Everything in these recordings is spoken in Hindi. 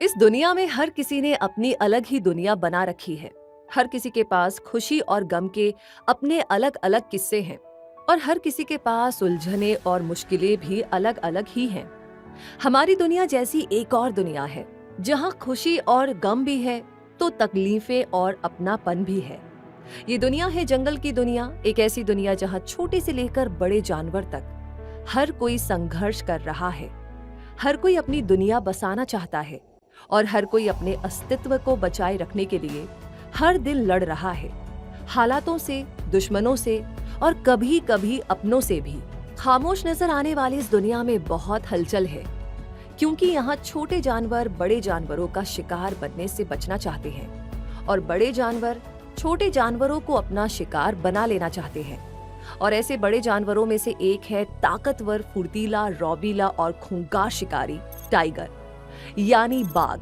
इस दुनिया में हर किसी ने अपनी अलग ही दुनिया बना रखी है। हर किसी के पास खुशी और गम के अपने अलग अलग किस्से हैं और हर किसी के पास उलझने और मुश्किलें भी अलग अलग ही हैं। हमारी दुनिया जैसी एक और दुनिया है जहाँ खुशी और गम भी है तो तकलीफें और अपनापन भी है। ये दुनिया है जंगल की दुनिया, एक ऐसी दुनिया जहाँ छोटे से लेकर बड़े जानवर तक हर कोई संघर्ष कर रहा है। हर कोई अपनी दुनिया बसाना चाहता है और हर कोई अपने अस्तित्व को बचाए रखने के लिए हर दिन लड़ रहा है, हालातों से, दुश्मनों से और कभी कभी अपनों से भी। खामोश नजर आने वाली इस दुनिया में बहुत हलचल है, क्योंकि यहाँ छोटे जानवर बड़े जानवरों का शिकार बनने से बचना चाहते हैं और बड़े जानवर छोटे जानवरों को अपना शिकार बना लेना चाहते हैं। और ऐसे बड़े जानवरों में से एक है ताकतवर, फुर्तीला, रौबीला और खूंखार शिकारी टाइगर यानी बाघ,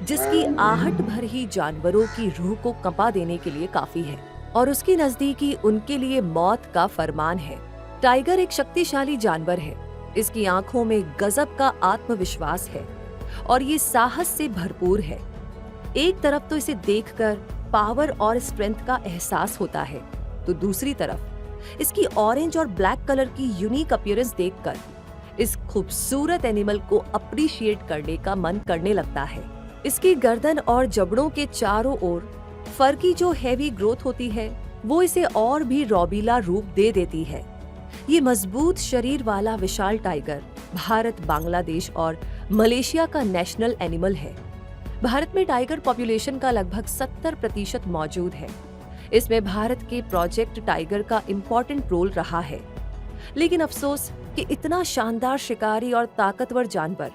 जिसकी आहट भर ही जानवरों की रूह को कंपा देने के लिए काफी है और उसकी नजदीकी उनके लिए मौत का फरमान है। टाइगर एक शक्तिशाली जानवर है। इसकी आंखों में गजब का आत्मविश्वास है और ये साहस से भरपूर है। एक तरफ तो इसे देखकर पावर और स्ट्रेंथ का एहसास होता है, तो दूसरी तरफ इसकी ऑरेंज और ब्लैक कलर की यूनिक अपीयरेंस देखकर इस खूबसूरत एनिमल को अप्रिशिएट करने का मन करने लगता है। इसकी गर्दन और जबड़ों के चारों ओर फर की जो हैवी ग्रोथ होती है वो इसे और भी रौबीला रूप दे देती है। ये मजबूत शरीर वाला विशाल टाइगर भारत, बांग्लादेश और मलेशिया का नेशनल एनिमल है। भारत में टाइगर पॉपुलेशन का लगभग 70% मौजूद है। इसमें भारत के प्रोजेक्ट टाइगर का इम्पोर्टेंट रोल रहा है। लेकिन अफसोस कि इतना शानदार शिकारी और ताकतवर जानवर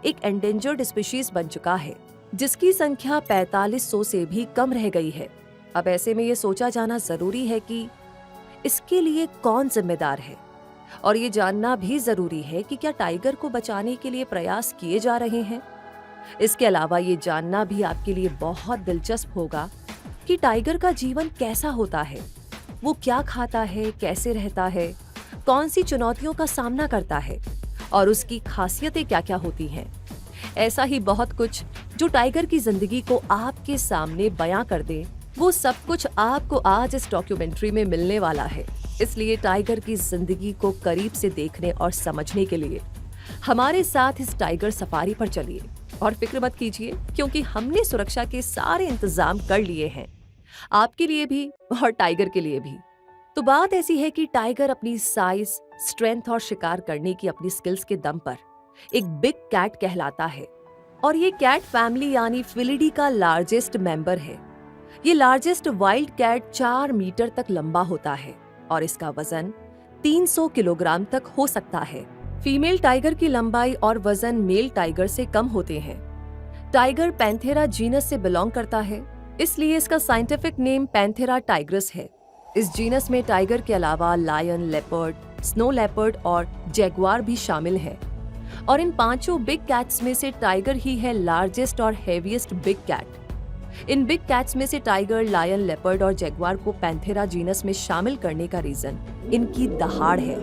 एक एंडेंजर्ड स्पीशीज बन चुका है, जिसकी संख्या 4500 से भी कम रह गई है। अब ऐसे में ये सोचा जाना जरूरी है कि इसके लिए कौन जिम्मेदार है और ये जानना भी जरूरी है कि क्या टाइगर को बचाने के लिए प्रयास किए जा रहे हैं। इसके अलावा ये जानना भी आपके लिए बहुत दिलचस्प होगा कि टाइगर का जीवन कैसा होता है, वो क्या खाता है, कैसे रहता है, कौन सी चुनौतियों का सामना करता है और उसकी खासियतें क्या क्या होती हैं। ऐसा ही बहुत कुछ जो टाइगर की जिंदगी को आपके सामने बयां कर दे, वो सब कुछ आपको आज इस डॉक्यूमेंट्री में मिलने वाला है। इसलिए टाइगर की जिंदगी को करीब से देखने और समझने के लिए हमारे साथ इस टाइगर सफारी पर चलिए और फिक्र मत कीजिए, क्योंकि हमने सुरक्षा के सारे इंतजाम कर लिए हैं, आपके लिए भी और टाइगर के लिए भी। तो बात ऐसी है कि टाइगर अपनी साइज, स्ट्रेंथ और शिकार करने की अपनी स्किल्स के दम पर एक बिग कैट कहलाता है और ये कैट फैमिली यानी फेलिडी का लार्जेस्ट मेंबर है। ये लार्जेस्ट वाइल्ड कैट 4 मीटर तक लंबा होता है और इसका वजन 300 किलोग्राम तक हो सकता है। फीमेल टाइगर की लंबाई और वजन मेल टाइगर से कम होते हैं। टाइगर पैंथेरा जीनस से बिलोंग करता है, इसलिए इसका साइंटिफिक नेम पैंथेरा टाइग्रस है। इस जीनस में टाइगर के अलावा लायन, लेपर्ड, स्नो लेपर्ड और जैगुआर भी शामिल है और इन पांचों बिग कैट्स में से टाइगर ही है लार्जेस्ट और heaviest big cat. In big cats में से टाइगर, लायन, लेपर्ड और जैगुआर को पैंथेरा जीनस में शामिल करने का रीजन इनकी दहाड़ है,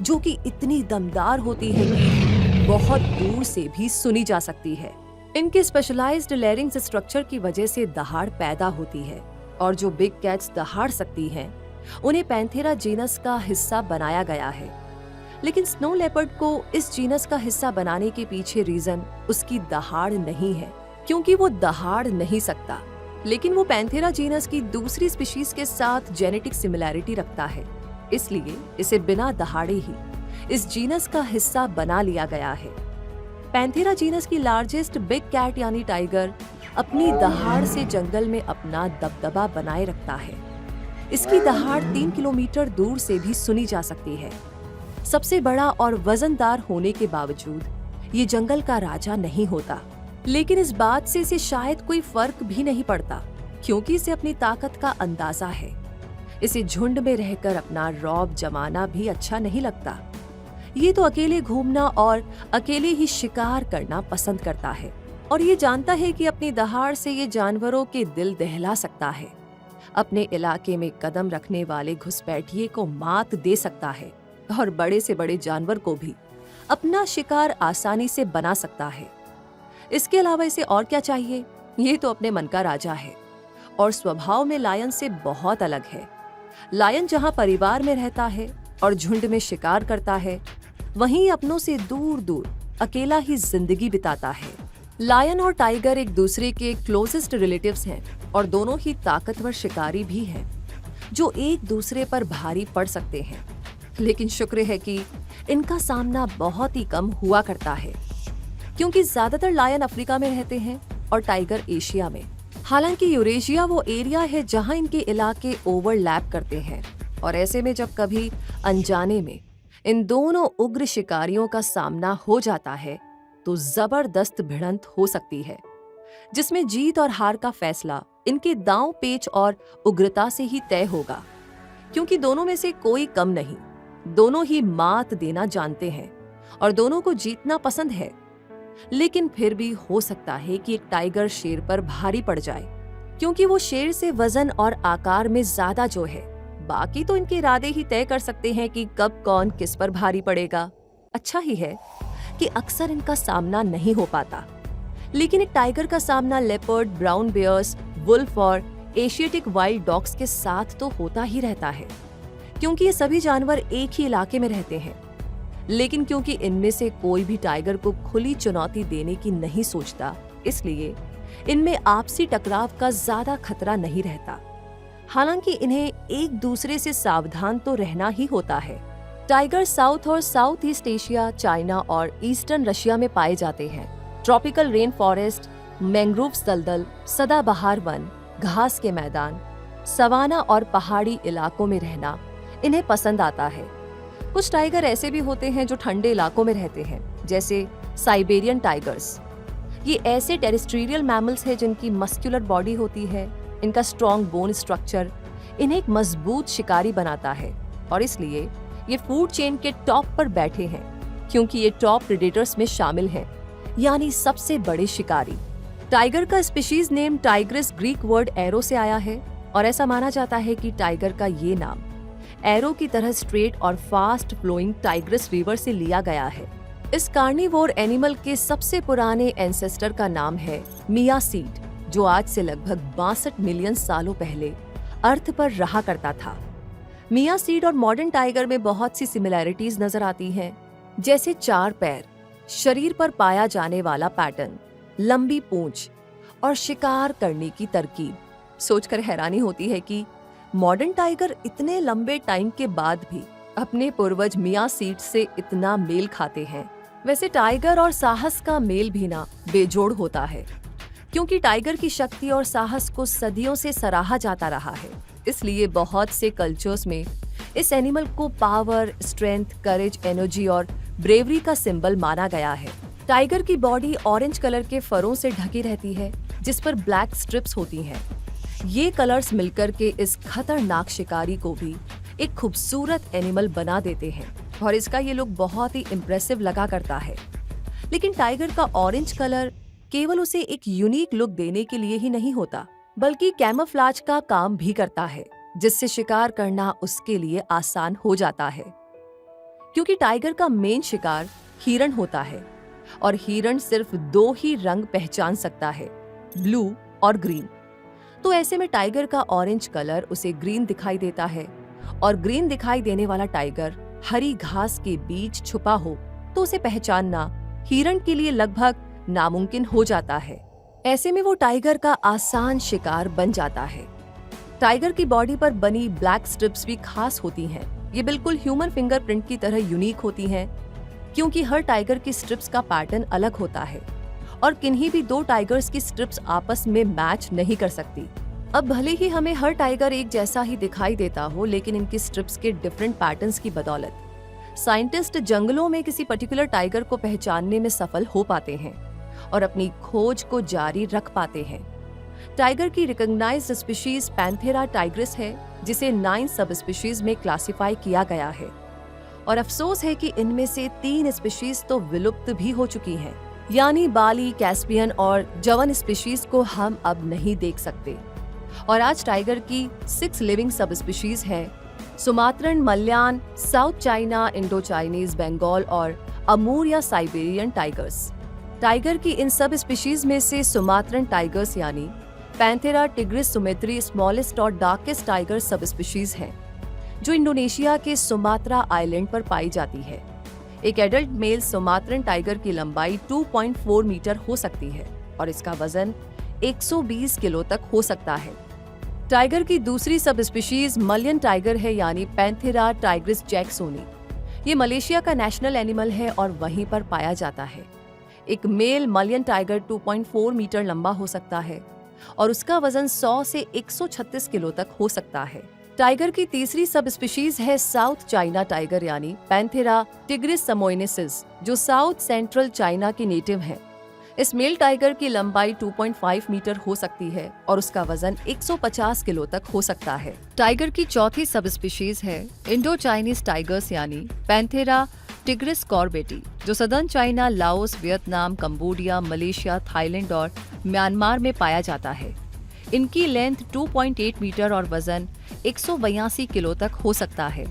जो कि इतनी दमदार होती है कि बहुत दूर से भी सुनी जा सकती है। इनके स्पेशलाइज्ड लैरिंग्स स्ट्रक्चर की वजह से दहाड़ पैदा होती है और जो बिग कैट्स दहाड़ सकती हैं, उन्हें पैंथेरा जीनस का हिस्सा बनाया गया है। लेकिन स्नो लेपर्ड को इस जीनस का हिस्सा बनाने के पीछे रीजन उसकी दहाड़ नहीं है, क्योंकि वो दहाड़ नहीं सकता, लेकिन वो पैंथेरा जीनस की दूसरी स्पीशीज के साथ जेनेटिक सिमिलैरिटी रखता है, इसलिए इसे बिना दहाड़े ही इस जीनस का हिस्सा बना लिया गया है। पैंथेरा जीनस की लार्जेस्ट बिग कैट यानी टाइगर अपनी दहाड़ से जंगल में अपना दबदबा बनाए रखता है। इसकी दहाड़ 3 किलोमीटर दूर से भी सुनी जा सकती है। सबसे बड़ा और वजनदार होने के बावजूद ये जंगल का राजा नहीं होता, लेकिन इस बात से इसे शायद कोई फर्क भी नहीं पड़ता, क्योंकि इसे अपनी ताकत का अंदाजा है। इसे झुंड में रहकर अपना रौब जमाना भी अच्छा नहीं लगता। ये तो अकेले घूमना और अकेले ही शिकार करना पसंद करता है और ये जानता है कि अपनी दहाड़ से ये जानवरों के दिल दहला सकता है, अपने इलाके में कदम रखने वाले घुसपैठिए को मात दे सकता है और बड़े से बड़े जानवर को भी अपना शिकार आसानी से बना सकता है। इसके अलावा इसे और क्या चाहिए? ये तो अपने मन का राजा है और स्वभाव में लायन से बहुत अलग है। लायन जहाँ परिवार में रहता है और झुंड में शिकार करता है, वहीं अपनों से दूर दूर अकेला ही जिंदगी बिताता है। लायन और टाइगर एक दूसरे के क्लोजेस्ट रिलेटिव्स हैं और दोनों ही ताकतवर शिकारी भी हैं, जो एक दूसरे पर भारी पड़ सकते हैं। लेकिन शुक्र है कि इनका सामना बहुत ही कम हुआ करता है, क्योंकि ज्यादातर लायन अफ्रीका में रहते हैं और टाइगर एशिया में। हालांकि यूरेशिया वो एरिया है जहां इनके इलाके ओवरलैप करते हैं, और ऐसे में जब कभी अनजाने में इन दोनों उग्र शिकारियों का सामना हो जाता है तो जबरदस्त भिड़ंत हो सकती है, जिसमें जीत और हार का फैसला इनके दांव पेच और उग्रता से ही तय होगा। क्योंकि दोनों में से कोई कम नहीं, दोनों ही मात देना जानते हैं और दोनों को जीतना पसंद है। लेकिन फिर भी हो सकता है कि एक टाइगर शेर पर भारी पड़ जाए, क्योंकि वो शेर से वजन और आकार में ज्यादा जो है। बाकी तो इनके इरादे ही तय कर सकते हैं कि कब कौन किस पर भारी पड़ेगा। अच्छा ही है कि अक्सर इनका सामना नहीं हो पाता, लेकिन एक टाइगर का सामना लेपर्ड, ब्राउन बेयर्स, वुल्फ और एशियाटिक वाइल्ड डॉग्स के साथ तो होता ही रहता है, क्योंकि ये सभी जानवर एक ही इलाके में रहते हैं। लेकिन क्योंकि इनमें से कोई भी टाइगर को खुली चुनौती देने की नहीं सोचता, इसलिए इनमें आपसी टकराव का ज्यादा खतरा नहीं रहता। हालांकि इन्हें एक दूसरे से सावधान तो रहना ही होता है। टाइगर साउथ और साउथ ईस्ट एशिया, चाइना और ईस्टर्न रशिया में पाए जाते हैं। ट्रॉपिकल रेन फॉरेस्ट, मैंग्रोव दलदल, सदाबहार वन, घास के मैदान, सवाना और पहाड़ी इलाकों में रहना इन्हें पसंद आता है। कुछ टाइगर ऐसे भी होते हैं जो ठंडे इलाकों में रहते हैं, जैसे साइबेरियन टाइगर्स। ये ऐसे टेरेस्ट्रियल मैमल्स हैं जिनकी मस्कुलर बॉडी होती है। इनका स्ट्रॉन्ग बोन स्ट्रक्चर इन्हें एक मजबूत शिकारी बनाता है, और इसलिए ये फूड चेन के टॉप पर बैठे हैं, क्योंकि ये टॉप प्रेडेटर्स में शामिल हैं, यानी सबसे बड़े शिकारी। टाइगर का species name Tigris Greek word arrow से आया है, और ऐसा माना जाता है कि टाइगर का ये नाम एरो की तरह स्ट्रेट और फास्ट फ्लोइंग टाइग्रिस रिवर से लिया गया है। इस कार्निवोर एनिमल के सबसे पुराने एंसेस्टर का नाम है मियासीड, जो आज से लगभग 62 मिलियन सालों पहले अर्थ पर रहा करता था। मियासीड और मॉडर्न टाइगर में बहुत सी सिमिलैरिटीज नजर आती हैं, जैसे 4 पैर, शरीर पर पाया जाने वाला पैटर्न, लंबी पूंछ और शिकार करने की तरकीब। सोचकर हैरानी होती है कि मॉडर्न टाइगर इतने लंबे टाइम के बाद भी अपने पूर्वज मियासीड से इतना मेल खाते हैं। वैसे टाइगर और साहस का मेल भी ना बेजोड़ होता है, क्योंकि टाइगर की शक्ति और साहस को सदियों से सराहा जाता रहा है। इसलिए बहुत से कल्चर्स में इस एनिमल को पावर, स्ट्रेंथ, करेज, एनर्जी और ब्रेवरी का सिंबल माना गया है। टाइगर की बॉडी ऑरेंज कलर के फरों से ढकी रहती है, जिस पर ब्लैक स्ट्रिप्स होती हैं। ये कलर्स मिलकर के इस खतरनाक शिकारी को भी एक खूबसूरत एनिमल बना देते हैं, और इसका ये लुक बहुत ही इम्प्रेसिव लगा करता है। लेकिन टाइगर का ऑरेंज कलर केवल उसे एक यूनिक लुक देने के लिए ही नहीं होता, बल्कि कैमोफ्लेज का काम भी करता है, जिससे शिकार करना उसके लिए आसान हो जाता है। क्योंकि टाइगर का मेन शिकार हिरण होता है, और हिरण सिर्फ 2 ही रंग पहचान सकता है, ब्लू और ग्रीन। तो ऐसे में टाइगर का ऑरेंज कलर उसे ग्रीन दिखाई देता है, और ग्रीन दिखाई देने वाला टाइगर हरी घास के बीच छुपा हो तो उसे पहचानना हिरण के लिए लगभग नामुमकिन हो जाता है। ऐसे में वो टाइगर का आसान शिकार बन जाता है। टाइगर की बॉडी पर बनी ब्लैक स्ट्रिप्स भी खास होती हैं। ये बिल्कुल ह्यूमन फिंगरप्रिंट की तरह यूनिक होती हैं, क्योंकि हर टाइगर की स्ट्रिप्स का पैटर्न अलग होता है, और किन्हीं भी 2 टाइगर्स की स्ट्रिप्स आपस में मैच नहीं कर सकती। अब भले ही हमें हर टाइगर एक जैसा ही दिखाई देता हो, लेकिन इनकी स्ट्रिप्स के डिफरेंट पैटर्न्स की बदौलत साइंटिस्ट जंगलों में किसी पर्टिकुलर टाइगर को पहचानने में सफल हो पाते हैं और अपनी खोज को जारी रख पाते हैं। टाइगर की रिकॉग्नाइज्ड स्पीशीज पैंथेरा टाइग्रिस है, जिसे 9 सब स्पीशीज में क्लासिफाई किया गया है, और अफसोस है कि इनमें से 3 स्पीशीज तो विलुप्त भी हो चुकी हैं, यानी बाली, कैस्पियन और जवन स्पीशीज को हम अब नहीं देख सकते। और आज टाइगर की 6 लिविंग सब स्पीशीज है: Sumatran, Malayan, South China, Indo Chinese, Bengal और अमूर या साइबेरियन टाइगर्स। टाइगर की इन सब स्पीशीज में से सुमात्रन टाइगर्स यानी पैंथेरा टिग्रिस सुमेत्री स्मॉलेस्ट और डार्केस्ट टाइगर सब स्पीशीज है, जो इंडोनेशिया के सुमात्रा आइलैंड पर पाई जाती है। एक एडल्ट मेल सुमात्रन टाइगर की लंबाई 2.4 मीटर हो सकती है और इसका वजन 120 किलो तक हो सकता है। टाइगर की दूसरी सब स्पीशीज मलयन टाइगर है यानी पैंथेरा टाइग्रिस जैक्सोनी। ये मलेशिया का नेशनल एनिमल है और वहीं पर पाया जाता है। एक मेल मलयन टाइगर 2.4 मीटर लंबा हो सकता है और उसका वजन 100 से 136 किलो तक हो सकता है। टाइगर की तीसरी सब स्पीशीज है साउथ चाइना टाइगर यानी पैंथेरा टिग्रिस समोइनेसिस, जो साउथ सेंट्रल चाइना की नेटिव है। इस मेल टाइगर की लंबाई 2.5 मीटर हो सकती है और उसका वजन 150 किलो तक हो सकता है। टाइगर की चौथी सब स्पीशीज है इंडो चाइनीज टाइगर्स यानी पैंथेरा टिग्रिस कॉर्बेटी, जो southern China, Laos, Vietnam, Cambodia, Malaysia, Thailand और म्यांमार में पाया जाता है। इनकी लेंथ 2.8 मीटर और वजन 182 किलो तक हो सकता है।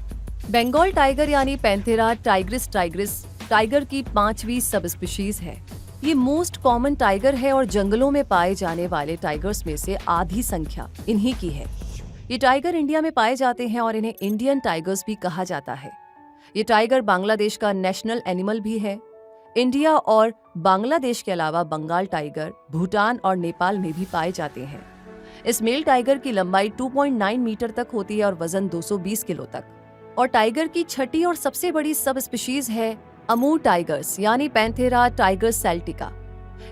बंगाल टाइगर यानी पैंथेरा टाइग्रिस टाइग्रिस टाइगर की पांचवी सब स्पीशीज है। ये मोस्ट कॉमन टाइगर है और जंगलों में पाए जाने वाले टाइगर्स में से आधी संख्या इन्हीं की है। ये टाइगर इंडिया में पाए जाते हैं और इन्हें इंडियन टाइगर्स भी कहा जाता है। ये टाइगर बांग्लादेश का नेशनल एनिमल भी है। इंडिया और बांग्लादेश के अलावा बंगाल टाइगर भूटान और नेपाल में भी पाए जाते हैं। इस मेल टाइगर की लंबाई 2.9 मीटर तक होती है और वजन 220 किलो तक। और टाइगर की छठी और सबसे बड़ी सब स्पीशीज है अमूर टाइगर्स यानी पैंथेरा टाइगर्स सेल्टिका।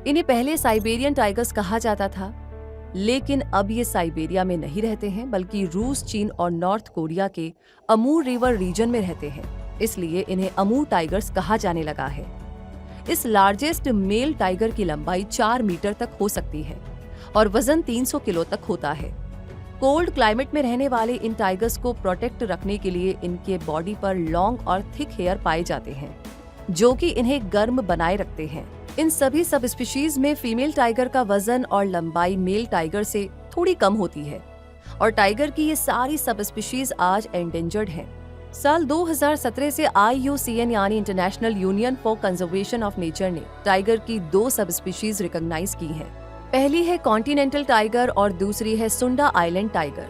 इन्हें पहले साइबेरियन टाइगर्स कहा जाता था, लेकिन अब ये साइबेरिया में नहीं रहते हैं बल्कि रूस, चीन और नॉर्थ कोरिया के अमूर रिवर रीजन में रहते हैं, इसलिए इन्हें अमूर टाइगर्स कहा जाने लगा है। इस लार्जेस्ट मेल टाइगर की लंबाई 4 मीटर तक हो सकती है और वजन 300 किलो तक होता है। कोल्ड क्लाइमेट में रहने वाले इन टाइगर्स को प्रोटेक्ट रखने के लिए इनके बॉडी पर लॉन्ग और थिक हेयर पाए जाते हैं, जो कि इन्हें गर्म बनाए रखते हैं। इन सभी सब स्पीशीज में फीमेल टाइगर का वजन और लंबाई मेल टाइगर से थोड़ी कम होती है और टाइगर की ये सारी सब स्पीशीज आज एंडेंजर्ड हैं। साल 2017 से IUCN यानी international union for conservation of nature ने टाइगर की 2 सब स्पीशीज रिकॉग्नाइज की हैं। पहली है कॉन्टिनेंटल टाइगर और दूसरी है सुंडा आइलैंड टाइगर।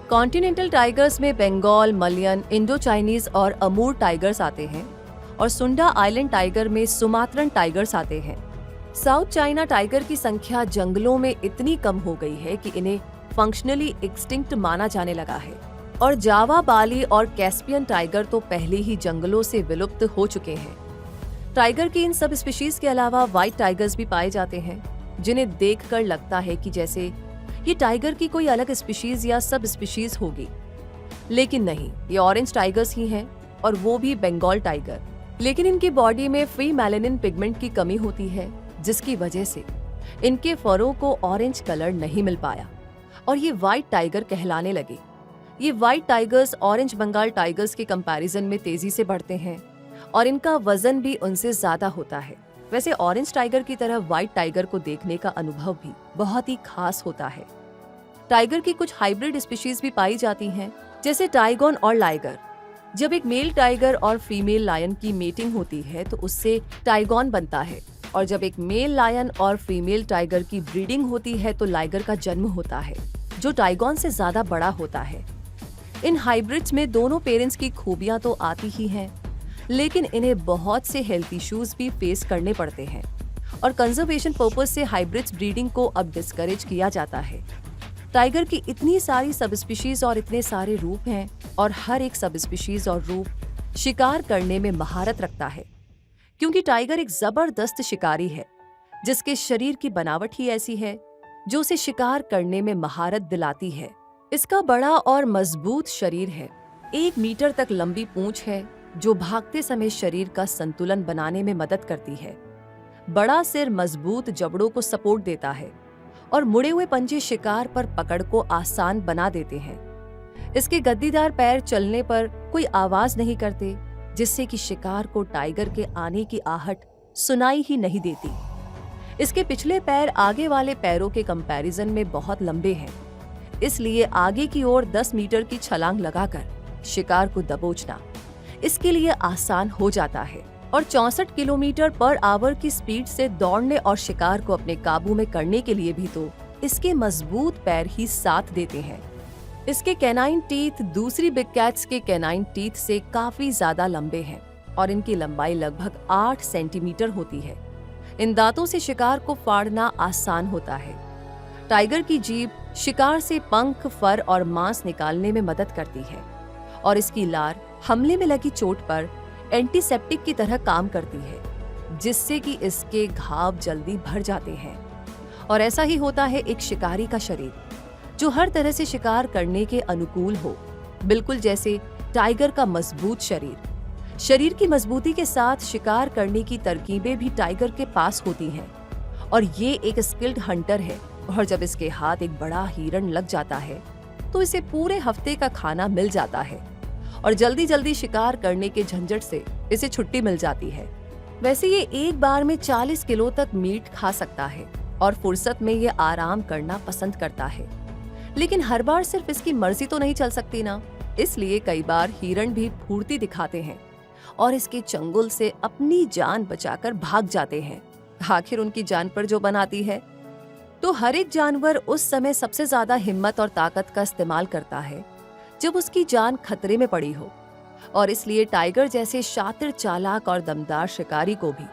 कॉन्टिनेंटल टाइगर्स में बंगाल, मलयन, इंडो चाइनीज और अमूर टाइगर्स आते हैं और सुंडा आइलैंड टाइगर में सुमात्रन टाइगर्स आते हैं। साउथ चाइना टाइगर की संख्या जंगलों में इतनी कम हो गई है कि इन्हें फंक्शनली एक्सटिंक्ट माना जाने लगा है और जावा, बाली और कैस्पियन टाइगर तो पहले ही जंगलों से विलुप्त हो चुके हैं। टाइगर की इन सब स्पीशीज के अलावा व्हाइट टाइगर्स भी पाए जाते हैं, जिन्हें देखकर लगता है कि जैसे ये टाइगर की कोई अलग स्पीशीज या सब स्पीशीज होगी, लेकिन नहीं, ये ऑरेंज टाइगर्स ही हैं और वो भी बंगाल टाइगर। लेकिन इनकी बॉडी में फ्री मेलानिन पिगमेंट की कमी होती है, जिसकी वजह से इनके फरों को ऑरेंज कलर नहीं मिल पाया और ये व्हाइट टाइगर कहलाने लगे। ये white tigers orange Bengal tigers के कंपैरिजन में तेजी से बढ़ते हैं और इनका वजन भी उनसे ज्यादा होता है। वैसे ऑरेंज टाइगर की तरह व्हाइट टाइगर को देखने का अनुभव भी बहुत ही खास होता है। टाइगर की कुछ हाइब्रिड स्पीशीज भी पाई जाती हैं, जैसे टाइगॉन और लाइगर। जब एक मेल टाइगर और फीमेल लायन की मेटिंग होती है तो उससे टाइगॉन बनता है और जब एक मेल लायन और फीमेल टाइगर की ब्रीडिंग होती है तो लाइगर का जन्म होता है, जो टाइगॉन से ज्यादा बड़ा होता है। इन हाइब्रिड्स में दोनों पेरेंट्स की खूबियां तो आती ही हैं, लेकिन इन्हें बहुत से हेल्थ इश्यूज भी फेस करने पड़ते हैं और कंजर्वेशन पर्पज से हाइब्रिड्स ब्रीडिंग को अब डिस्करेज किया जाता है। टाइगर की इतनी सारी सब स्पीशीज और इतने सारे रूप हैं और हर एक सब स्पीशीज और रूप शिकार करने में महारत रखता है, क्योंकि टाइगर एक जबरदस्त शिकारी है जिसके शरीर की बनावट ही ऐसी है जो उसे शिकार करने में महारत दिलाती है। इसका बड़ा और मजबूत शरीर है, 1 मीटर तक लंबी पूंछ है जो भागते समय शरीर का संतुलन बनाने में मदद करती है। बड़ा सिर मजबूत जबड़ों को सपोर्ट देता है और मुड़े हुए पंजे शिकार पर पकड़ को आसान बना देते हैं। इसके गद्दीदार पैर चलने पर कोई आवाज नहीं करते, जिससे कि शिकार को टाइगर के आने की आहट सुनाई ही नहीं देती। इसके पिछले पैर आगे वाले पैरों के कंपैरिजन में बहुत लंबे हैं, इसलिए आगे की ओर 10 मीटर की छलांग लगाकर शिकार को दबोचना इसके लिए आसान हो जाता है। और 64 किलोमीटर पर आवर की स्पीड से दौड़ने और शिकार को अपने काबू में करने के लिए भी तो इसके मजबूत पैर ही साथ देते हैं। इसके कैनाइन टीथ दूसरी बिग कैट्स के कैनाइन टीथ से काफी ज्यादा लंबे हैं और इनकी लंबाई लगभग 8 सेंटीमीटर होती है। इन दांतों से शिकार को फाड़ना आसान होता है। टाइगर की जीभ शिकार से पंख, फर और मांस निकालने में मदद करती है और इसकी लार हमले में लगी चोट पर एंटीसेप्टिक की तरह काम करती है, जिससे कि इसके घाव जल्दी भर जाते हैं। और ऐसा ही होता है एक शिकारी का शरीर, जो हर तरह से शिकार करने के अनुकूल हो, बिल्कुल जैसे टाइगर का मजबूत शरीर। शरीर की मजबूती के साथ शिकार करने की तरकीबें भी टाइगर के पास होती हैं और ये एक स्किल्ड हंटर है। और जब इसके हाथ एक बड़ा हिरण लग जाता है तो इसे पूरे हफ्ते का खाना मिल जाता है और जल्दी जल्दी शिकार करने के झंझट से इसे छुट्टी मिल जाती है। वैसे ये एक बार में 40 किलो तक मीट खा सकता है और फुर्सत में ये आराम करना पसंद करता है। लेकिन हर बार सिर्फ इसकी मर्जी तो नहीं चल सकती ना, इसलिए कई बार हिरण भी फुर्ती दिखाते हैं और इसके चंगुल से अपनी जान बचाकर भाग जाते हैं। आखिर उनकी जान पर जो बनाती है। तो हर एक जानवर उस समय सबसे ज्यादा हिम्मत और ताकत का इस्तेमाल करता है जब उसकी जान खतरे में पड़ी हो, और इसलिए टाइगर जैसे शातिर, चालाक और दमदार शिकारी को भी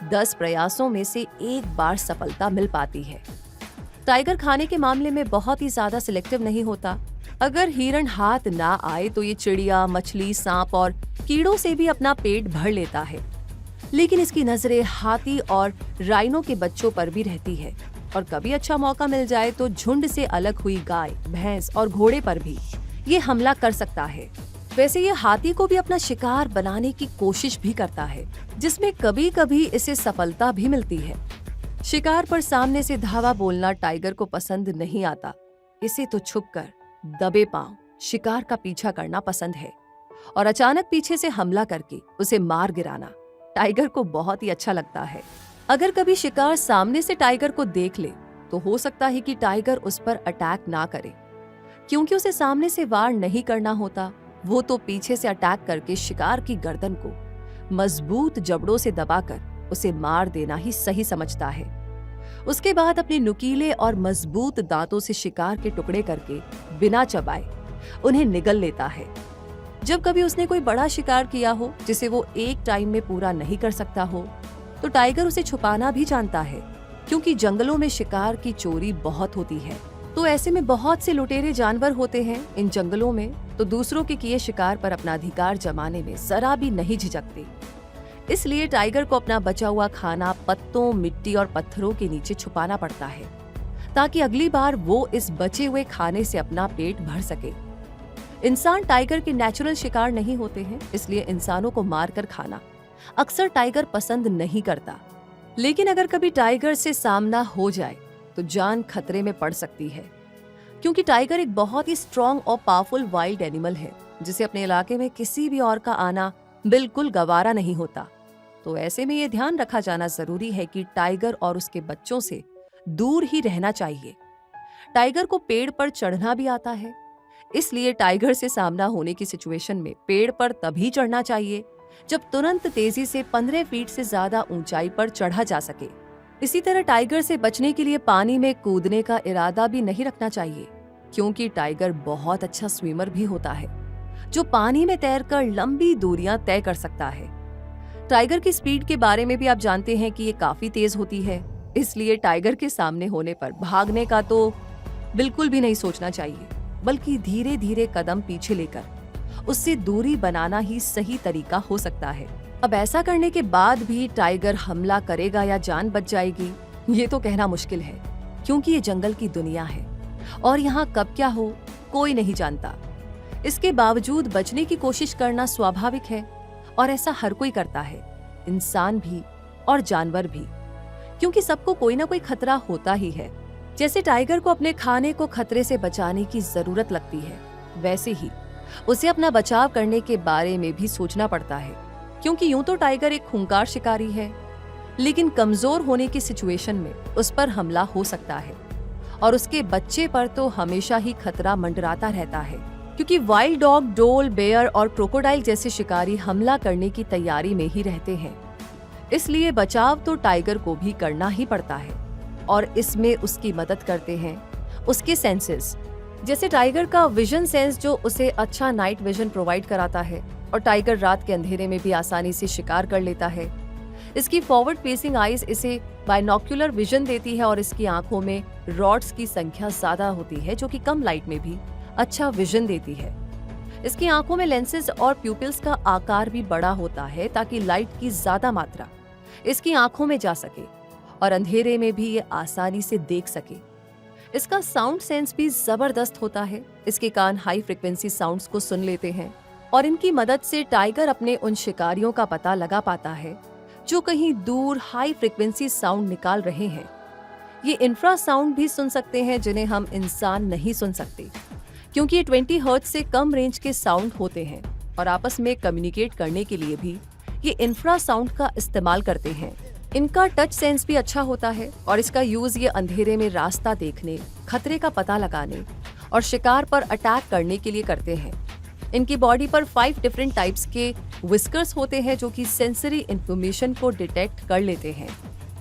10 प्रयासों में से एक बार सफलता मिल पाती है। टाइगर खाने के मामले में बहुत ही ज्यादा सिलेक्टिव नहीं होता। अगर हिरण हाथ ना आए तो ये चिड़िया, मछली, सांप और कीड़ों से भी अपना पेट भर लेता है। लेकिन इसकी नजरें हाथी और राइनो के बच्चों पर भी रहती है और कभी अच्छा मौका मिल जाए तो झुंड से अलग हुई गाय, भैंस और घोड़े पर भी ये हमला कर सकता है। वैसे ये हाथी को भी अपना शिकार बनाने की कोशिश भी करता है, जिसमें कभी कभी इसे सफलता भी मिलती है। शिकार पर सामने से धावा बोलना टाइगर को पसंद नहीं आता। इसे तो छुपकर, दबे पांव शिकार का पीछा करना पसंद है और अचानक पीछे से हमला करके उसे मार गिराना टाइगर को बहुत ही अच्छा लगता है। अगर कभी शिकार सामने से टाइगर को देख ले तो हो सकता है कि टाइगर उस पर अटैक ना करे, क्योंकि उसे सामने से वार नहीं करना होता। वो तो पीछे से अटैक करके शिकार की गर्दन को मजबूत जबड़ों से दबाकर उसे मार देना ही सही समझता है। उसके बाद अपने नुकीले और मजबूत दांतों से शिकार के टुकड़े करके बिना चबाए उन्हें निगल लेता है। जब कभी उसने कोई बड़ा शिकार किया हो जिसे वो एक टाइम में पूरा नहीं कर सकता हो, तो टाइगर उसे छुपाना भी जानता है, क्योंकि जंगलों में शिकार की चोरी बहुत होती है। तो ऐसे में बहुत से लुटेरे जानवर होते हैं इन जंगलों में, तो दूसरों के किए शिकार पर अपना अधिकार जमाने में जरा भी नहीं झिझकते। इसलिए टाइगर को अपना बचा हुआ खाना पत्तों, मिट्टी और पत्थरों के नीचे छुपाना पड़ता है, ताकि अगली बार वो इस बचे हुए खाने से अपना पेट भर सके। इंसान टाइगर के नेचुरल शिकार नहीं होते हैं, इसलिए इंसानों को मारकर खाना अक्सर टाइगर पसंद नहीं करता। लेकिन अगर कभी टाइगर से सामना हो जाए तो जान खतरे में पड़ सकती है, क्योंकि टाइगर एक बहुत ही स्ट्रॉन्ग और पावरफुल वाइल्ड एनिमल है, जिसे अपने इलाके में किसी भी और का आना बिल्कुल गवारा नहीं होता। तो ऐसे में ये ध्यान रखा जाना जरूरी है कि टाइगर और उसके बच्चों से दूर ही रहना चाहिए। टाइगर को पेड़ पर चढ़ना भी आता है, इसलिए टाइगर से सामना होने की सिचुएशन में पेड़ पर तभी चढ़ना चाहिए जब तुरंत तेजी से 15 फीट से ज्यादा ऊंचाई पर चढ़ा जा सके। इसी तरह टाइगर से बचने के लिए पानी में कूदने का इरादा भी नहीं रखना चाहिए, क्योंकि टाइगर बहुत अच्छा स्विमर भी होता है, जो पानी में तैरकर लंबी दूरियां तय कर सकता है। टाइगर की स्पीड के बारे में भी आप जानते हैं कि ये काफी तेज होती है, इसलिए टाइगर के सामने होने पर भागने का तो बिल्कुल भी नहीं सोचना चाहिए, बल्कि धीरे धीरे कदम पीछे लेकर उससे दूरी बनाना ही सही तरीका हो सकता है। अब ऐसा करने के बाद भी टाइगर हमला करेगा या जान बच जाएगी, ये तो कहना मुश्किल है, क्योंकि ये जंगल की दुनिया है और यहाँ कब क्या हो कोई नहीं जानता। इसके बावजूद बचने की कोशिश करना स्वाभाविक है और ऐसा हर कोई करता है, इंसान भी और जानवर भी, क्योंकि सबको कोई ना कोई खतरा होता ही है। जैसे टाइगर को अपने खाने को खतरे से बचाने की जरूरत लगती है, वैसे ही उसे अपना बचाव करने के बारे में भी सोचना पड़ता है, क्योंकि यूं तो टाइगर एक खूंखार शिकारी है, लेकिन कमजोर होने की सिचुएशन में उस पर हमला हो सकता है और उसके बच्चे पर तो हमेशा ही खतरा मंडराता रहता है, क्योंकि वाइल्ड डॉग, डोल, बेयर और क्रोकोडाइल जैसे शिकारी हमला करने की तैयारी में ही रहते हैं। इसलिए बचाव तो टाइगर को भी करना ही पड़ता है और इसमें उसकी मदद करते हैं उसके सेंसेस। जैसे टाइगर का विजन सेंस जो उसे अच्छा नाइट विजन प्रोवाइड कराता है और टाइगर रात के अंधेरे में भी आसानी से शिकार कर लेता है। इसकी फॉरवर्ड फेसिंग आईज इसे बाइनोक्यूलर विजन देती है और इसकी आंखों में रॉड्स की संख्या ज्यादा होती है जो कि कम लाइट में भी अच्छा विजन देती है। इसकी आंखों में लेंसेज और प्यूपिल्स का आकार भी बड़ा होता है ताकि लाइट की ज्यादा मात्रा इसकी आंखों में जा सके और अंधेरे में भी ये आसानी से देख सके। इसका साउंड सेंस भी जबरदस्त होता है। इसके कान हाई फ्रिक्वेंसी साउंड्स को सुन लेते हैं और इनकी मदद से टाइगर अपने उन शिकारियों का पता लगा पाता है जो कहीं दूर हाई फ्रिक्वेंसी साउंड निकाल रहे हैं। ये इंफ्रा साउंड भी सुन सकते हैं जिन्हें हम इंसान नहीं सुन सकते, क्योंकि ये 20 हर्ट्ज से कम रेंज के साउंड होते हैं और आपस में कम्युनिकेट करने के लिए भी ये इंफ्रा साउंड का इस्तेमाल करते हैं। इनका टच सेंस भी अच्छा होता है और इसका यूज ये अंधेरे में रास्ता देखने, खतरे का पता लगाने और शिकार पर अटैक करने के लिए करते हैं। इनकी बॉडी पर 5 डिफरेंट टाइप्स के विस्कर्स होते हैं जो कि सेंसरी इंफॉर्मेशन को डिटेक्ट कर लेते हैं।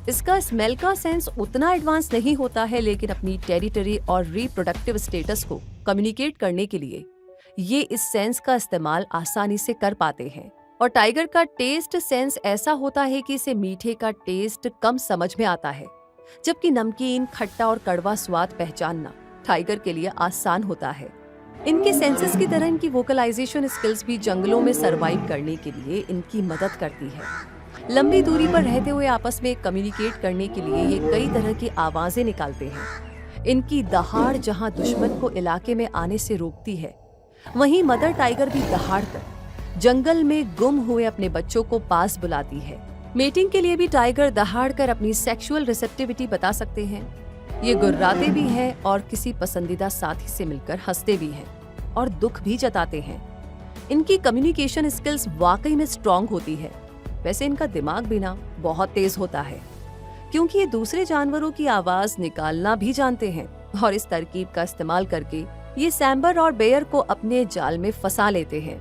इसका स्मेल का सेंस उतना एडवांस नहीं होता है, लेकिन अपनी टेरिटरी और रिप्रोडक्टिव स्टेटस को कम्युनिकेट करने के लिए ये इस सेंस का इस्तेमाल आसानी से कर पाते हैं। और टाइगर का टेस्ट सेंस ऐसा होता है कि इसे मीठे का टेस्ट कम समझ में आता है, जबकि नमकीन, खट्टा और कड़वा स्वाद पहचानना टाइगर के लिए आसान होता है। इनके सेंसेस की तरह इनकी वोकलाइजेशन स्किल्स भी जंगलों में सरवाइव करने के लिए इनकी मदद करती है। लंबी दूरी पर रहते हुए आपस में कम्युनिकेट करने के लिए ये कई तरह की आवाजें निकालते हैं। इनकी दहाड़ जहां दुश्मन को इलाके में आने से रोकती है, वहीं मदर टाइगर भी दहाड़ कर जंगल में गुम हुए अपने बच्चों को पास बुलाती है। मेटिंग के लिए भी टाइगर दहाड़ कर अपनी सेक्सुअल रिसेप्टिविटी बता सकते हैं। ये गुर्राते भी हैं और किसी पसंदीदा साथी से मिलकर हंसते भी हैं और दुख भी जताते हैं। इनकी कम्युनिकेशन स्किल्स वाकई में स्ट्रॉन्ग होती है। वैसे इनका दिमाग भी ना बहुत तेज होता है, क्योंकि ये दूसरे जानवरों की आवाज निकालना भी जानते हैं और इस तरकीब का इस्तेमाल करके ये सैम्बर और बेयर को अपने जाल में फंसा लेते हैं।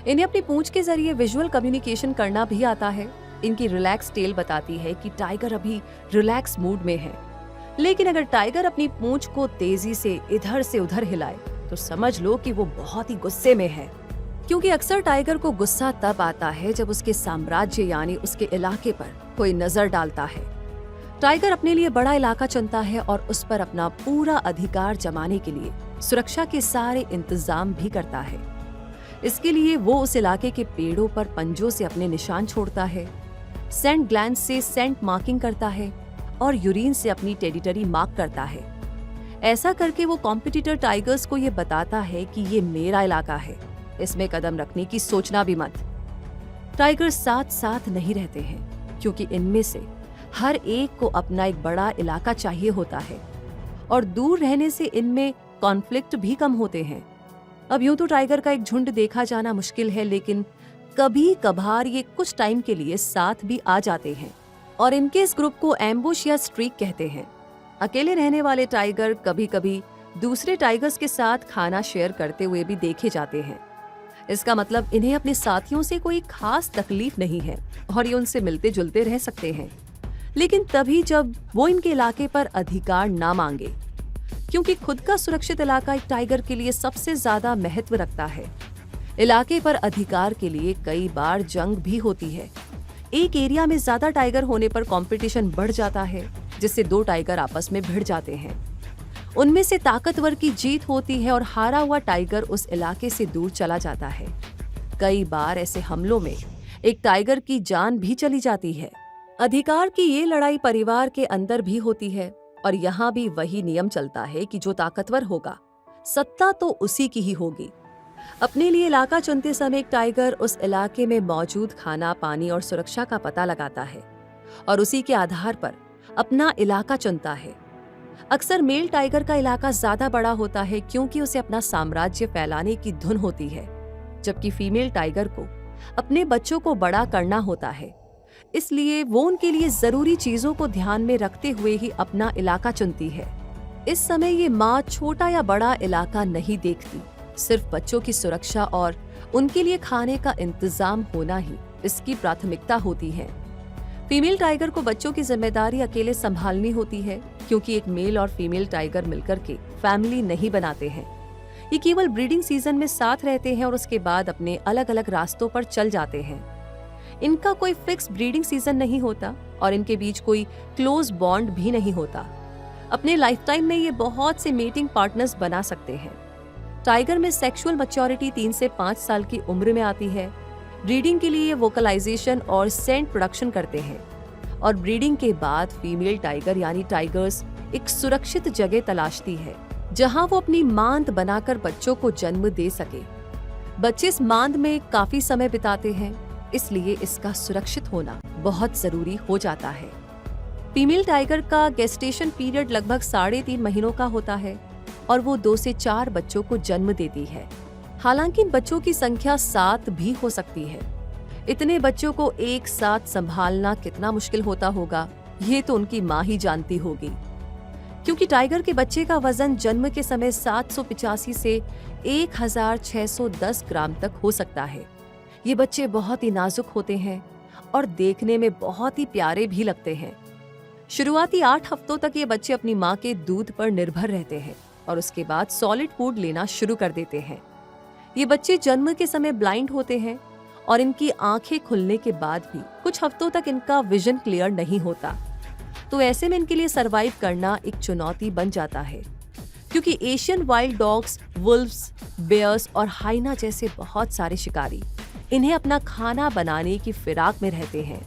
इन्हें अपनी पूंछ के जरिए विजुअल कम्युनिकेशन करना भी आता है। इनकी रिलैक्स टेल बताती है कि टाइगर अभी रिलैक्स मूड में है, लेकिन अगर टाइगर अपनी पूंछ को तेजी से इधर से उधर हिलाए तो समझ लो कि वो बहुत ही गुस्से में है, क्योंकि अक्सर टाइगर को गुस्सा तब आता है जब उसके साम्राज्य यानी उसके इलाके पर कोई नजर डालता है। टाइगर अपने लिए बड़ा इलाका चुनता है और उस पर अपना पूरा अधिकार जमाने के लिए सुरक्षा के सारे इंतजाम भी करता है। इसके लिए वो उस इलाके के पेड़ों पर पंजों से अपने निशान छोड़ता है, सेंट ग्लैंड से सेंट मार्किंग करता है और यूरिन से अपनी टेरिटरी मार्क करता है। ऐसा करके वो कॉम्पिटिटर टाइगर्स को ये बताता है कि ये मेरा इलाका है, इसमें कदम रखने की सोचना भी मत। टाइगर साथ साथ नहीं रहते हैं, क्योंकि इनमें से हर एक को अपना एक बड़ा इलाका चाहिए होता है और दूर रहने से इनमें कॉन्फ्लिक्ट भी कम होते हैं। अब यूं तो टाइगर का एक झुंड देखा जाना मुश्किल है, लेकिन कभी कभार ये कुछ टाइम के लिए साथ भी आ जाते हैं और इनके इस ग्रुप को एम्बुश या स्ट्रीक कहते हैं। अकेले रहने वाले टाइगर कभी कभी दूसरे टाइगर्स के साथ खाना शेयर करते हुए भी देखे जाते हैं। इसका मतलब इन्हें अपने साथियों से कोई खास तकलीफ नहीं है और ये उनसे मिलते जुलते रह सकते हैं, लेकिन तभी जब वो इनके इलाके पर अधिकार ना मांगे, क्योंकि खुद का सुरक्षित इलाका एक टाइगर के लिए सबसे ज्यादा महत्व रखता है। इलाके पर अधिकार के लिए कई बार जंग भी होती है। एक एरिया में ज्यादा टाइगर होने पर कंपटीशन बढ़ जाता है, जिससे 2 टाइगर आपस में भिड़ जाते हैं। उनमें से ताकतवर की जीत होती है और हारा हुआ टाइगर उस इलाके से दूर चला जाता है। कई बार ऐसे हमलों में एक टाइगर की जान भी चली जाती है। अधिकार की ये लड़ाई परिवार के अंदर भी होती है और यहाँ भी वही नियम चलता है कि जो ताकतवर होगा, सत्ता तो उसी की ही होगी। अपने लिए इलाका चुनते समय एक टाइगर उस इलाके में मौजूद खाना, पानी और सुरक्षा का पता लगाता है और उसी के आधार पर अपना इलाका चुनता है। अक्सर मेल टाइगर का इलाका ज्यादा बड़ा होता है, क्योंकि उसे अपना साम्राज्य फैलाने की धुन होती है, जबकि फीमेल टाइगर को अपने बच्चों को बड़ा करना होता है। इसलिए वो उनके लिए जरूरी चीजों को ध्यान में रखते हुए ही अपना इलाका चुनती है। इस समय ये माँ छोटा या बड़ा इलाका नहीं देखती, सिर्फ बच्चों की सुरक्षा और उनके लिए खाने का इंतजाम होना ही इसकी प्राथमिकता होती है। फीमेल टाइगर को बच्चों की जिम्मेदारी अकेले संभालनी होती है, क्योंकि एक मेल और फीमेल टाइगर मिलकर के फैमिली नहीं बनाते हैं। ये केवल ब्रीडिंग सीजन में साथ रहते हैं और उसके बाद अपने अलग अलग रास्तों पर चल जाते हैं। इनका कोई फिक्स ब्रीडिंग सीजन नहीं होता और इनके बीच कोई क्लोज बॉन्ड भी नहीं होता। अपने लाइफ टाइम में ये बहुत से मेटिंग पार्टनर्स बना सकते हैं। टाइगर में सेक्सुअल मैच्योरिटी 3 से 5 साल की उम्र में आती है। ब्रीडिंग के लिए ये वोकलाइजेशन और सेंट प्रोडक्शन करते हैं और ब्रीडिंग के बाद फीमेल टाइगर यानी टाइगर्स एक सुरक्षित जगह तलाशती है जहां वो अपनी मांद बनाकर बच्चों को जन्म दे सके। बच्चे इस मांद में काफी समय बिताते हैं, इसलिए इसका सुरक्षित होना बहुत जरूरी हो जाता है। फीमेल टाइगर का गेस्टेशन पीरियड लगभग 3.5 महीनों का होता है और वो 2 से 4 बच्चों को जन्म देती है। हालांकि इन बच्चों की संख्या 7 भी हो सकती है। इतने बच्चों को एक साथ संभालना कितना मुश्किल होता होगा, ये तो उनकी माँ ही जानती होगी। क्योंकि टाइगर के बच्चे का वजन जन्म के समय 785 से 1610 ग्राम तक हो सकता है। ये बच्चे बहुत ही नाजुक होते हैं और देखने में बहुत ही प्यारे भी लगते हैं। शुरुआती 8 हफ्तों तक ये बच्चे अपनी माँ के दूध पर निर्भर रहते हैं और उसके बाद सॉलिड फूड लेना शुरू कर देते हैं। ये बच्चे जन्म के समय ब्लाइंड होते हैं और इनकी आंखें खुलने के बाद भी कुछ हफ्तों तक इनका विजन क्लियर नहीं होता। तो ऐसे में इनके लिए सरवाइव करना एक चुनौती बन जाता है, क्योंकि Asian wild dogs, wolves, bears और हाइना जैसे बहुत सारे शिकारी इन्हें अपना खाना बनाने की फिराक में रहते हैं।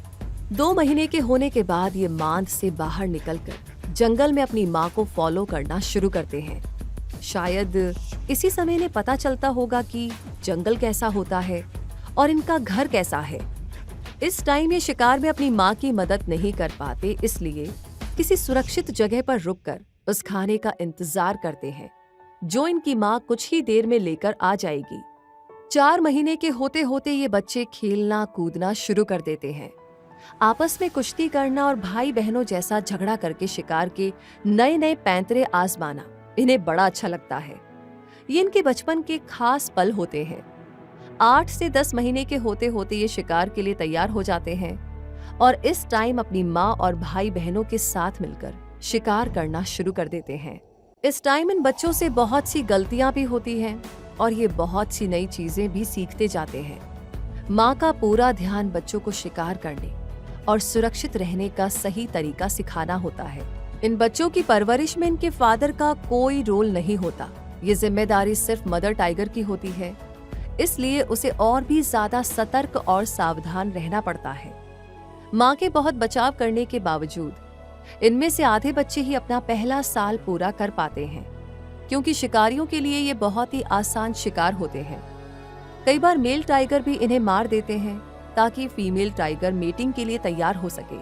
2 महीने के होने के बाद ये मांद से बाहर निकलकर जंगल में अपनी माँ को फॉलो करना शुरू करते हैं। शायद इसी समय इन्हें पता चलता होगा कि जंगल कैसा होता है और इनका घर कैसा है। इस टाइम ये शिकार में अपनी माँ की मदद नहीं कर पाते, इसलिए किसी सुरक्षित जगह पर रुककर उस खाने का इंतजार करते हैं जो इनकी माँ कुछ ही देर में लेकर आ जाएगी। 4 महीने के होते होते ये बच्चे खेलना कूदना शुरू कर देते हैं। आपस में कुश्ती करना और भाई बहनों जैसा झगड़ा करके शिकार के नए नए पैंतरे आजमाना इन्हें बड़ा अच्छा लगता है। ये इनके बचपन के खास पल होते हैं। 8 से 10 महीने के होते होते ये शिकार के लिए तैयार हो जाते हैं और इस टाइम अपनी माँ और भाई बहनों के साथ मिलकर शिकार करना शुरू कर देते हैं। इस टाइम इन बच्चों से बहुत सी गलतियां भी होती हैं और ये बहुत सी नई चीजें भी सीखते जाते हैं। माँ का पूरा ध्यान बच्चों को शिकार करने और सुरक्षित रहने का सही तरीका सिखाना होता है। इन बच्चों की परवरिश में इनके फादर का कोई रोल नहीं होता। ये जिम्मेदारी सिर्फ मदर टाइगर की होती है, इसलिए उसे और भी ज्यादा सतर्क और सावधान रहना पड़ता है। माँ के बहुत बचाव करने के बावजूद इनमें से आधे बच्चे ही अपना पहला साल पूरा कर पाते हैं, क्योंकि शिकारियों के लिए ये बहुत ही आसान शिकार होते हैं। कई बार मेल टाइगर भी इन्हें मार देते हैं ताकि फीमेल टाइगर मेटिंग के लिए तैयार हो सके,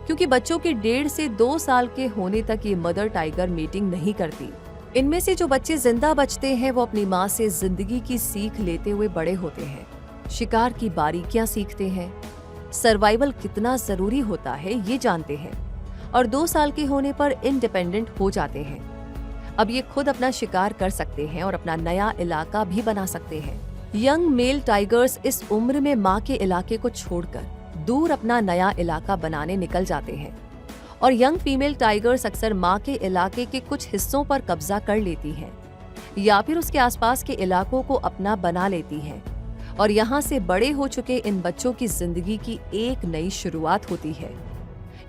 क्योंकि बच्चों के 1.5 से 2 साल के होने तक ये मदर टाइगर मेटिंग नहीं करती। इनमें से जो बच्चे जिंदा बचते हैं वो अपनी माँ से जिंदगी की सीख लेते हुए बड़े होते हैं, शिकार की बारीकियां सीखते हैं, सर्वाइवल कितना जरूरी होता है ये जानते हैं और 2 साल के होने पर इंडिपेंडेंट हो जाते हैं। अब ये खुद अपना शिकार कर सकते हैं और अपना नया इलाका भी बना सकते हैं। यंग मेल टाइगर्स इस उम्र में माँ के इलाके को छोड़कर दूर अपना नया इलाका बनाने निकल जाते हैं और यंग फीमेल टाइगर्स अक्सर माँ के इलाके के कुछ हिस्सों पर कब्जा कर लेती हैं या फिर उसके आसपास के इलाकों को अपना बना लेती हैं और यहाँ से बड़े हो चुके इन बच्चों की जिंदगी की एक नई शुरुआत होती है।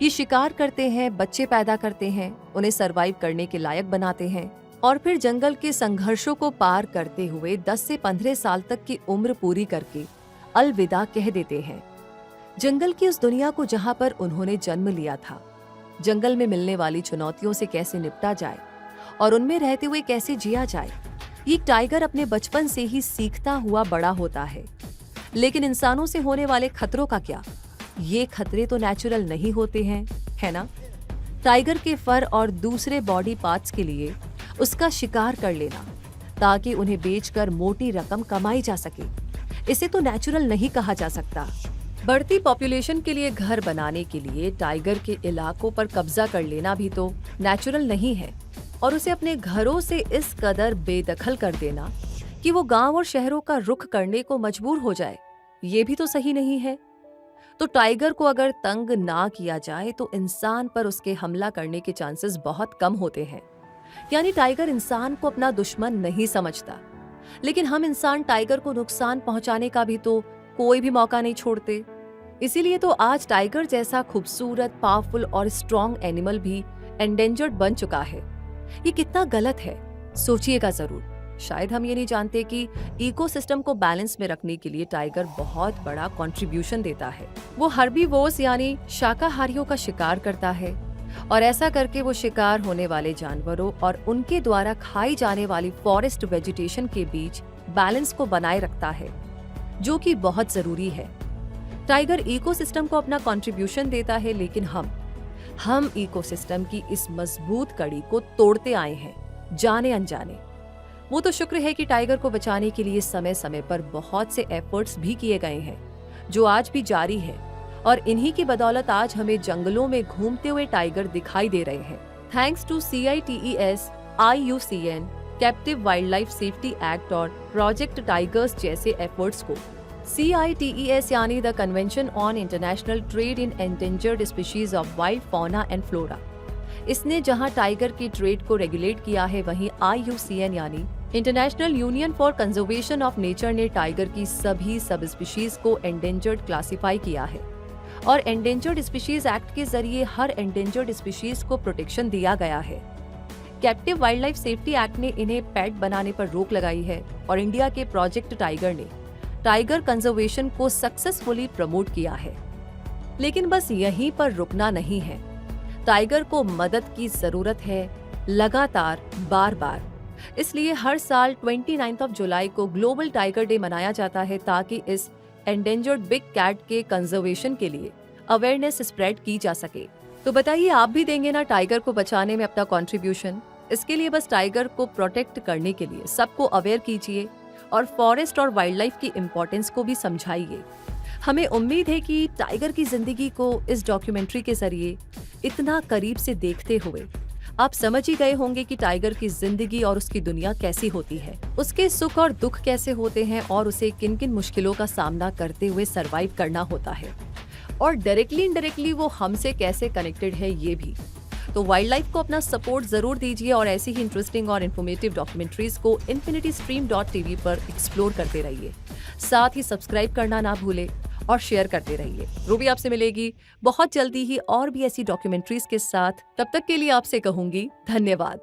ये शिकार करते हैं, बच्चे पैदा करते हैं, उन्हें सरवाइव करने के लायक बनाते हैं और फिर जंगल के संघर्षों को पार करते हुए 10 से 15 साल तक की उम्र पूरी करके अलविदा कह देते हैं जंगल की उस दुनिया को जहाँ पर उन्होंने जन्म लिया था। जंगल में मिलने वाली चुनौतियों से कैसे निपटा जाए और उनमें रहते हुए कैसे जिया जाए, ये टाइगर अपने बचपन से ही सीखता हुआ बड़ा होता है। लेकिन इंसानों से होने वाले खतरों का क्या? ये खतरे तो नेचुरल नहीं होते हैं, है ना? टाइगर के फर और दूसरे बॉडी पार्ट्स के लिए उसका शिकार कर लेना ताकि उन्हें बेचकर मोटी रकम कमाई जा सके, इसे तो नेचुरल नहीं कहा जा सकता। बढ़ती पॉपुलेशन के लिए घर बनाने के लिए टाइगर के इलाकों पर कब्जा कर लेना भी तो नेचुरल नहीं है और उसे अपने घरों से इस कदर बेदखल कर देना कि वो गांव और शहरों का रुख करने को मजबूर हो जाए, ये भी तो सही नहीं है। तो टाइगर को अगर तंग ना किया जाए तो इंसान पर उसके हमला करने के चांसेस बहुत कम होते हैं। यानी टाइगर इंसान को अपना दुश्मन नहीं समझता, लेकिन हम इंसान टाइगर को नुकसान पहुंचाने का भी तो कोई भी मौका नहीं छोड़ते। इसीलिए तो आज टाइगर जैसा खूबसूरत, पावरफुल और स्ट्रॉन्ग एनिमल भी एंडेंजर्ड बन चुका है। ये कितना गलत है, सोचिएगा जरूर। शायद हम ये नहीं जानते कि इकोसिस्टम को बैलेंस में रखने के लिए टाइगर बहुत बड़ा कंट्रीब्यूशन देता है। वो हर्बीवोर्स यानी शाकाहारियों का शिकार करता है, और ऐसा करके वो शिकार होने वाले जानवरों और उनके द्वारा खाई जाने वाली फॉरेस्ट वेजिटेशन के बीच बैलेंस को बनाए रखता है, जो कि बहुत जरूरी है। टाइगर इकोसिस्टम को अपना कंट्रीब्यूशन देता है, लेकिन हम इकोसिस्टम की इस मजबूत कड़ी को तोड़ते आए हैं, जाने अनजाने। वो तो शुक्र है कि टाइगर को बचाने के लिए समय समय पर बहुत से एफर्ट्स भी किए गए हैं, जो आज भी जारी है, और इन्हीं की बदौलत आज हमें जंगलों में घूमते हुए टाइगर दिखाई दे रहे हैं। Thanks to CITES, IUCN, captive wild life safety act और प्रोजेक्ट टाइगर्स जैसे एफर्ट्स को। CITES यानी the convention on international trade in endangered species of wild fauna and flora, इसने जहां टाइगर की ट्रेड को रेगुलेट किया है, वहीं IUCN यानी international union for conservation of nature ने टाइगर की सभी सब स्पीशीज को एंडेंजर्ड क्लासिफाई किया है, और एंडेंजर्ड स्पीशीज एक्ट के जरिए हर एंडेंजर्ड स्पीशीज को प्रोटेक्शन दिया गया है। Captive wild life safety act ने इन्हें पेट बनाने पर रोक लगाई है, और इंडिया के प्रोजेक्ट टाइगर ने टाइगर कंजर्वेशन को सक्सेसफुली प्रमोट किया है। लेकिन बस यहीं पर रुकना नहीं है, टाइगर को मदद की जरूरत है, लगातार, बार बार। इसलिए हर साल 29 जुलाई को ग्लोबल टाइगर डे मनाया जाता है, ताकि इस एंडेंजर्ड बिग कैट के कंजर्वेशन के लिए अवेयरनेस स्प्रेड की जा सके। तो बताइए, आप भी देंगे ना टाइगर को बचाने में अपना कंट्रीब्यूशन? इसके लिए बस टाइगर को प्रोटेक्ट करने के लिए सबको अवेयर कीजिए, और फॉरेस्ट और वाइल्ड लाइफ की इम्पोर्टेंस को भी समझाइए। हमें उम्मीद है कि टाइगर की जिंदगी को इस डॉक्यूमेंट्री के जरिए इतना करीब से देखते हुए आप समझ ही गए होंगे कि टाइगर की जिंदगी और उसकी दुनिया कैसी होती है, उसके सुख और दुख कैसे होते हैं, और उसे किन किन मुश्किलों का सामना करते हुए सरवाइव करना होता है, और डायरेक्टली इनडायरेक्टली वो हमसे कैसे कनेक्टेड है ये भी। तो वाइल्ड लाइफ को अपना सपोर्ट जरूर दीजिए, और ऐसी ही इंटरेस्टिंग और इन्फॉर्मेटिव डॉक्यूमेंट्रीज को infinitystream.tv पर एक्सप्लोर करते रहिए। साथ ही सब्सक्राइब करना ना भूले और शेयर करते रहिए। रूबी आपसे मिलेगी बहुत जल्दी ही और भी ऐसी डॉक्यूमेंट्रीज के साथ। तब तक के लिए आपसे कहूंगी धन्यवाद।